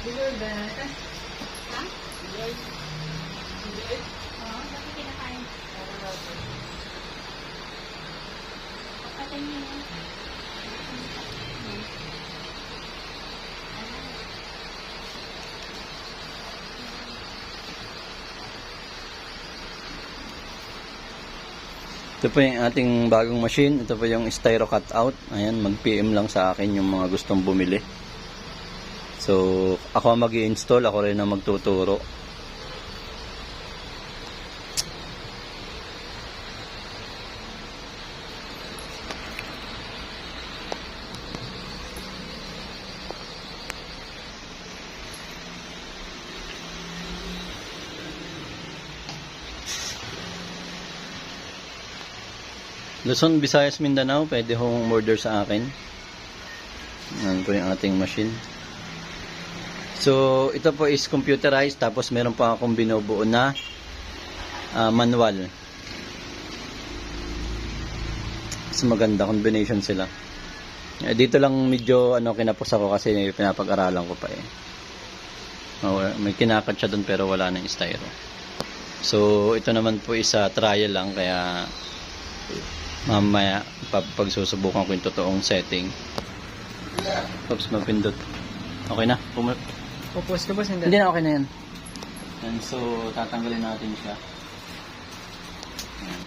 Bilog ba natin? Ha? Bilog. Bilog. Oo, bakit kinakain? Pagkatay niya yan. Ito po yung ating bagong machine. Ito po yung styro cutout. Ayan, mag-PM lang sa akin yung mga gustong bumili. So, ako ang mag-i-install. Ako rin ang magtuturo. Luzon, Visayas, Mindanao, pwede hong order sa akin. Yan po yung ating machine. So, ito po is computerized, tapos meron pa akong binubuo na manual. Mas maganda combination sila. Dito lang medyo kinapos ako kasi pinapag-aralan ko pa eh. May kinakat siya doon pero wala nang styro. So, ito naman po is trial lang, kaya mamaya pagsusubukan ko yung totoong setting. Oops, mapindot. Okay na? Pupus ka boss, hindi? Hindi na, okay na yan. And so, tatanggalin natin siya. Ayan.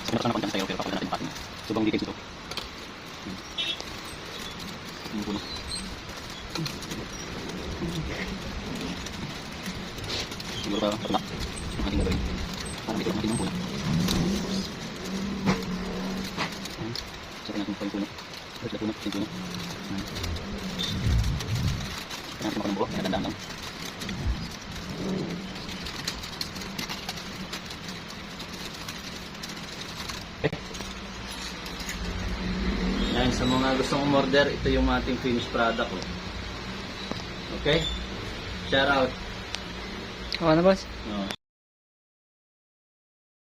Sinaka na konti sa'yo, pero pakulan natin yung patin. Subang dikit ito. Yung puno. Siguro pa, patulak. Yung ating gagawin. Para dito natin yung puno. Ayan. Sabi natin po yung puno. Ito yung puno. Ito yung puno. Ayan. Kaya natin makalang buo. Kaya dandaan lang. Okay. Yan, sa mga gustong umorder, ito yung ating finished product. Okay? Shout out. Oo na boss. Oh.